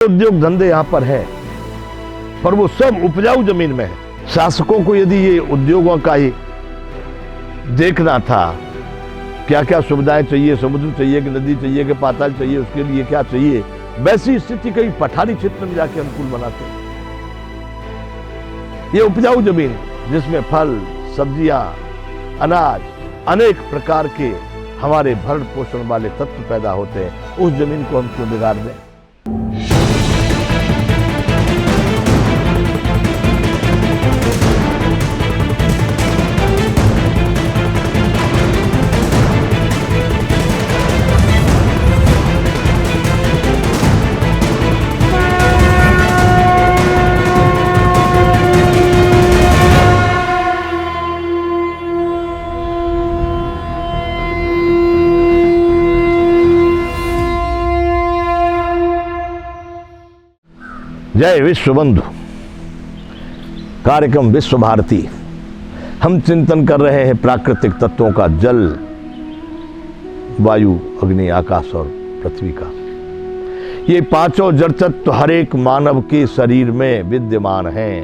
उद्योग धंधे यहाँ पर है, पर वो सब उपजाऊ जमीन में है। शासकों को यदि ये उद्योगों का ही देखना था, क्या क्या सुविधाएं चाहिए, समुद्र चाहिए कि नदी चाहिए कि पाताल चाहिए, उसके लिए क्या चाहिए, वैसी स्थिति कहीं पठारी क्षेत्र में जाके अनुकूल बनाते हैं। ये उपजाऊ जमीन जिसमें फल, सब्जियां, अनाज, अनेक प्रकार के हमारे भरण पोषण वाले तत्व पैदा होते हैं, उस जमीन को हम क्यों बिगाड़ दें। जय विश्व बंधु। कार्यक्रम विश्व भारती। हम चिंतन कर रहे हैं प्राकृतिक तत्वों का, जल, वायु, अग्नि, आकाश और पृथ्वी का। ये पांचों जड़ तत्व हर एक मानव के शरीर में विद्यमान हैं।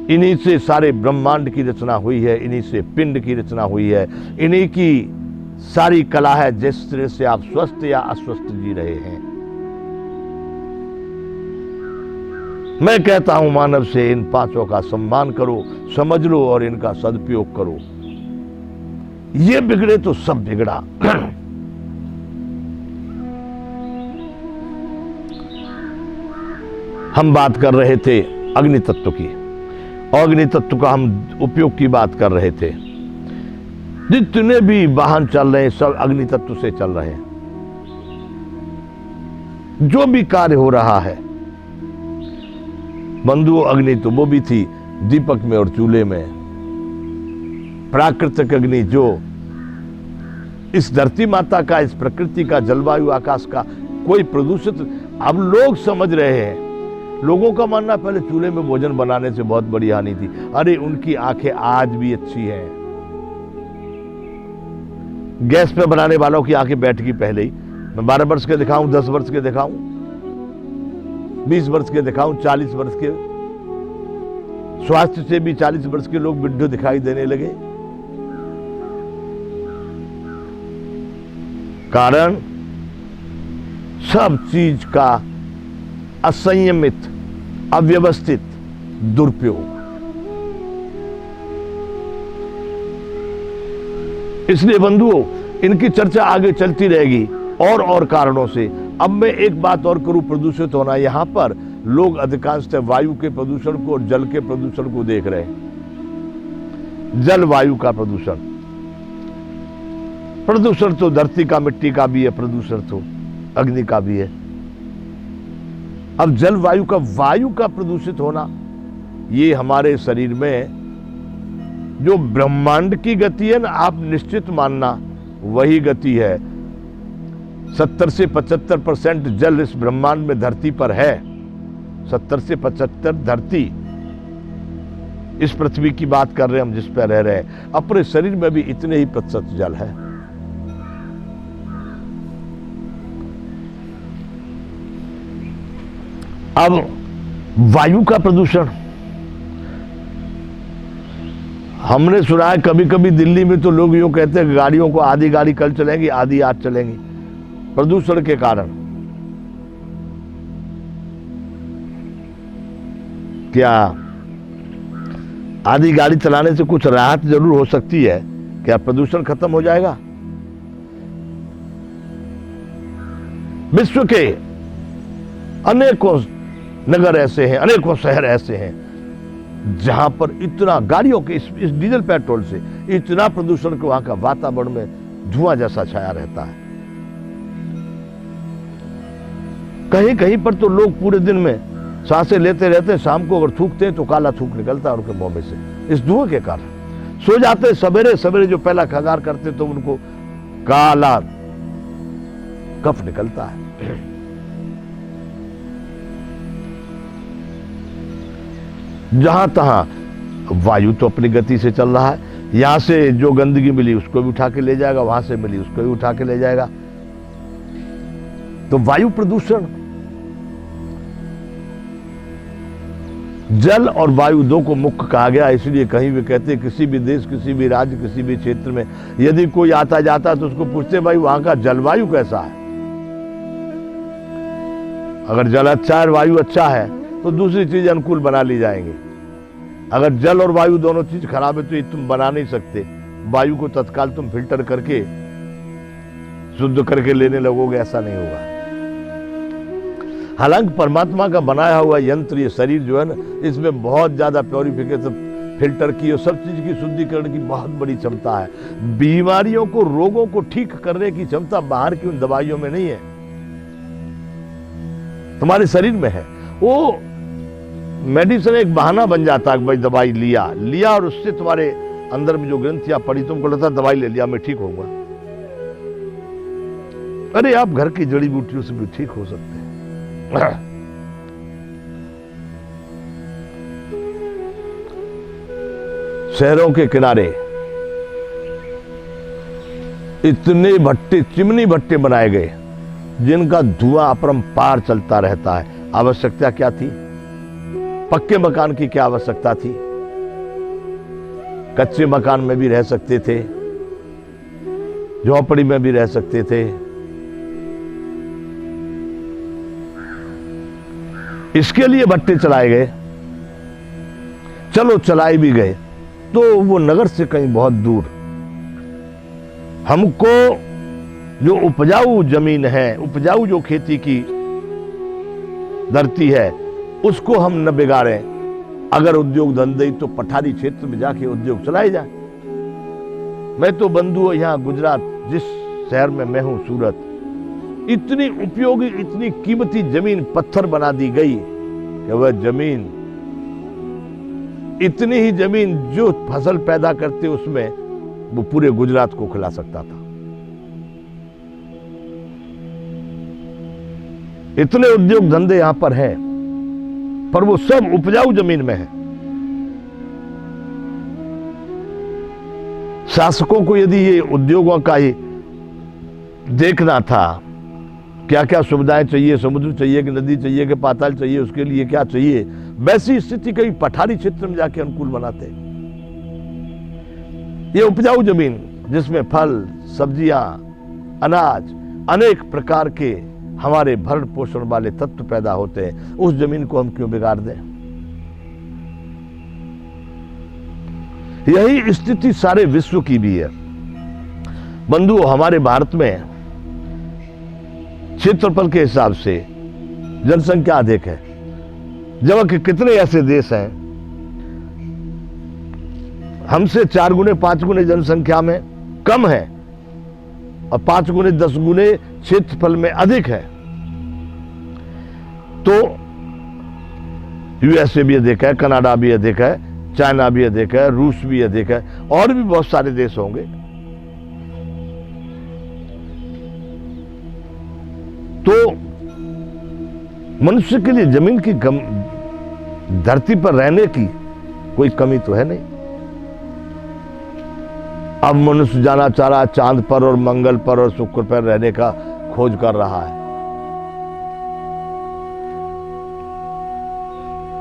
इन्हीं से सारे ब्रह्मांड की रचना हुई है, इन्हीं से पिंड की रचना हुई है, इन्हीं की सारी कला है जिस तरह से आप स्वस्थ या अस्वस्थ जी रहे हैं। मैं कहता हूं मानव से इन पांचों का सम्मान करो, समझ लो और इनका सदुपयोग करो। ये बिगड़े तो सब बिगड़ा। हम बात कर रहे थे अग्नि तत्व की, अग्नि तत्व का हम उपयोग की बात कर रहे थे। जितने भी वाहन चल रहे हैं सब अग्नि तत्व से चल रहे हैं। जो भी कार्य हो रहा है, बंधु अग्नि तो वो भी थी दीपक में और चूल्हे में। प्राकृतिक अग्नि जो इस धरती माता का, इस प्रकृति का, जलवायु, आकाश का कोई प्रदूषित, अब लोग समझ रहे हैं। लोगों का मानना पहले चूल्हे में भोजन बनाने से बहुत बड़ी हानि थी। अरे उनकी आंखें आज भी अच्छी हैं। गैस पे बनाने वालों की आंखें बैठ गई पहले ही। मैं 12 वर्ष के दिखाऊं, 10 वर्ष के दिखाऊं, 20 वर्ष के दिखाऊं, 40 वर्ष के, स्वास्थ्य से भी 40 वर्ष के लोग विड्ढू दिखाई देने लगे। कारण सब चीज का असंयमित, अव्यवस्थित दुरुपयोग। इसलिए बंधुओं, इनकी चर्चा आगे चलती रहेगी और कारणों से। अब मैं एक बात और करूं, प्रदूषित होना। यहां पर लोग अधिकांशतः वायु के प्रदूषण को और जल के प्रदूषण को देख रहे हैं। जल वायु का प्रदूषण, प्रदूषण तो धरती का, मिट्टी का भी है, प्रदूषण तो अग्नि का भी है। अब जल वायु का, वायु का प्रदूषित होना, ये हमारे शरीर में जो ब्रह्मांड की गति है ना, आप निश्चित मानना वही गति है। 70 से 75% जल इस ब्रह्मांड में धरती पर है। 70 से 75 धरती, इस पृथ्वी की बात कर रहे हैं हम जिस पर रह रहे हैं। अपने शरीर में भी इतने ही प्रतिशत जल है। अब वायु का प्रदूषण, हमने सुना है कभी कभी दिल्ली में तो लोग यूं कहते हैं गाड़ियों को आधी गाड़ी कल चलेंगी, आधी आज चलेंगी, प्रदूषण के कारण। क्या आधी गाड़ी चलाने से कुछ राहत जरूर हो सकती है? क्या प्रदूषण खत्म हो जाएगा? विश्व के अनेकों नगर ऐसे हैं, अनेकों शहर ऐसे हैं जहां पर इतना गाड़ियों के इस डीजल पेट्रोल से इतना प्रदूषण कि वहां का वातावरण में धुआं जैसा छाया रहता है। कहीं कहीं पर तो लोग पूरे दिन में सांसें लेते रहते हैं, शाम को अगर थूकते हैं तो काला थूक निकलता है उनके मुंह में से, इस धुएं के कारण। सो जाते सवेरे सवेरे जो पहला खगार करते तो उनको काला कफ निकलता है। जहां तहां वायु तो अपनी गति से चल रहा है। यहां से जो गंदगी मिली उसको भी उठा के ले जाएगा, वहां से मिली उसको भी उठा के ले जाएगा। तो वायु प्रदूषण जल और वायु दो को मुख्य कहा गया, इसलिए कहीं भी कहते किसी भी देश, किसी भी राज्य, किसी भी क्षेत्र में यदि कोई आता जाता तो उसको पूछते भाई वहां का जलवायु कैसा है। अगर जल अच्छा है, वायु अच्छा है तो दूसरी चीज अनुकूल बना ली जाएंगी। अगर जल और वायु दोनों चीज खराब है तो ये तुम बना नहीं सकते। वायु को तत्काल तुम फिल्टर करके शुद्ध करके लेने लगोगे, ऐसा नहीं होगा। हालांकि परमात्मा का बनाया हुआ यंत्र, ये शरीर जो है ना, इसमें बहुत ज्यादा प्योरिफिकेशन, फिल्टर की और सब चीज की शुद्धिकरण की बहुत बड़ी क्षमता है। बीमारियों को, रोगों को ठीक करने की क्षमता बाहर की उन दवाइयों में नहीं है, तुम्हारे शरीर में है। वो मेडिसिन एक बहाना बन जाता है, भाई दवाई लिया और उससे तुम्हारे अंदर में जो ग्रंथियां पड़ी, तुमको लगता दवाई ले लिया मैं ठीक होऊंगा। अरे आप घर की जड़ी बूटियों से भी ठीक हो सकते हैं। शहरों के किनारे इतने भट्टे, चिमनी भट्टे बनाए गए जिनका धुआं अपरंपार चलता रहता है। आवश्यकता क्या थी? पक्के मकान की क्या आवश्यकता थी? कच्चे मकान में भी रह सकते थे, झोपड़ी में भी रह सकते थे। इसके लिए भट्टे चलाए गए। चलो चलाए भी गए तो वो नगर से कहीं बहुत दूर। हमको जो उपजाऊ जमीन है, उपजाऊ जो खेती की धरती है, उसको हम न बिगाड़ें। अगर उद्योग धंधे तो पठारी क्षेत्र में जाके उद्योग चलाए जाए। मैं तो बंधु यहां गुजरात, जिस शहर में मैं हूं, सूरत, इतनी उपयोगी, इतनी कीमती जमीन पत्थर बना दी गई कि वह जमीन, इतनी ही जमीन जो फसल पैदा करते उसमें वो पूरे गुजरात को खिला सकता था। इतने उद्योग धंधे यहां पर हैं, पर वो सब उपजाऊ जमीन में है। शासकों को यदि ये उद्योगों का ही देखना था, क्या क्या सुविधाएं चाहिए, समुद्र चाहिए कि नदी चाहिए कि पाताल चाहिए, उसके लिए क्या चाहिए, वैसी स्थिति कहीं पठारी क्षेत्र में जाके अनुकूल बनाते। ये उपजाऊ जमीन जिसमें फल, सब्जियां, अनाज, अनेक प्रकार के हमारे भरण पोषण वाले तत्व पैदा होते हैं, उस जमीन को हम क्यों बिगाड़ दें? यही स्थिति सारे विश्व की भी है। बंधुओं, हमारे भारत में क्षेत्रफल के हिसाब से जनसंख्या अधिक है, जबकि कितने ऐसे देश हैं हमसे 4 गुने 5 गुने जनसंख्या में कम है और 5 गुने 10 गुने क्षेत्रफल में अधिक है। तो यूएसए भी अधिक है, कनाडा भी अधिक है, चाइना भी अधिक है, रूस भी अधिक है, और भी बहुत सारे देश होंगे। तो मनुष्य के लिए जमीन की धरती पर रहने की कोई कमी तो है नहीं। अब मनुष्य जाना चाह रहा है चांद पर और मंगल पर और शुक्र पर रहने का खोज कर रहा है।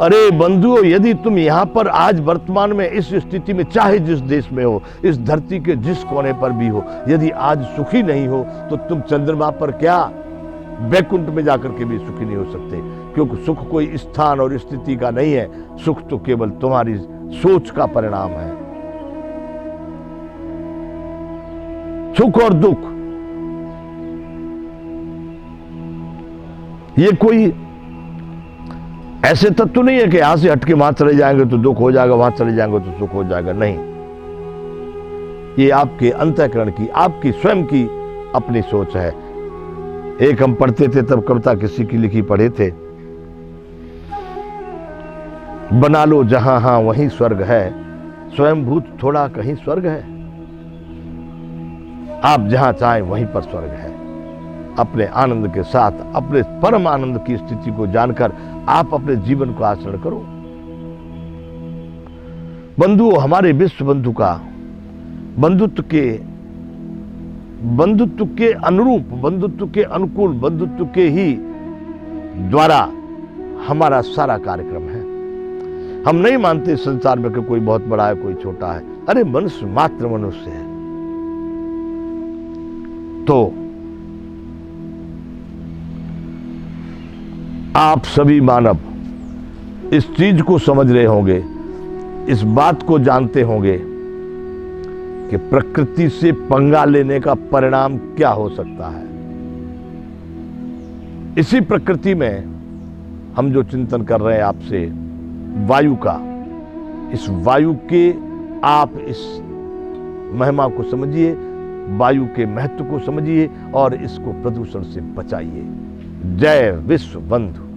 अरे बंधुओं, यदि तुम यहां पर आज वर्तमान में इस स्थिति में, चाहे जिस देश में हो, इस धरती के जिस कोने पर भी हो, यदि आज सुखी नहीं हो तो तुम चंद्रमा पर क्या, वैकुंठ में जाकर के भी सुखी नहीं हो सकते। क्योंकि सुख कोई स्थान और स्थिति का नहीं है, सुख तो केवल तुम्हारी सोच का परिणाम है। सुख और दुख ये कोई ऐसे तत्व नहीं है कि यहां से हटके वहां चले जाएंगे तो दुख हो जाएगा, वहां चले जाएंगे तो सुख हो जाएगा। नहीं, ये आपके अंतःकरण की, आपकी स्वयं की अपनी सोच है। एक हम पढ़ते थे तब कविता किसी की लिखी पढ़े थे, बना लो जहां हां वहीं स्वर्ग है, स्वयंभूत थोड़ा कहीं स्वर्ग है। आप जहां चाहें वहीं पर स्वर्ग है। अपने आनंद के साथ, अपने परम आनंद की स्थिति को जानकर आप अपने जीवन को आचरण करो। बंधुओं, हमारे विश्व बंधु का बंधुत्व के अनुरूप, बंधुत्व के अनुकूल, बंधुत्व के ही द्वारा हमारा सारा कार्यक्रम है। हम नहीं मानते संसार में कि कोई बहुत बड़ा है कोई छोटा है। अरे मनुष्य मात्र मनुष्य है। तो आप सभी मानव इस चीज को समझ रहे होंगे, इस बात को जानते होंगे कि प्रकृति से पंगा लेने का परिणाम क्या हो सकता है। इसी प्रकृति में हम जो चिंतन कर रहे हैं आपसे वायु का, इस वायु के आप इस महिमा को समझिए, वायु के महत्व को समझिए और इसको प्रदूषण से बचाइए। जय विश्व बंधु।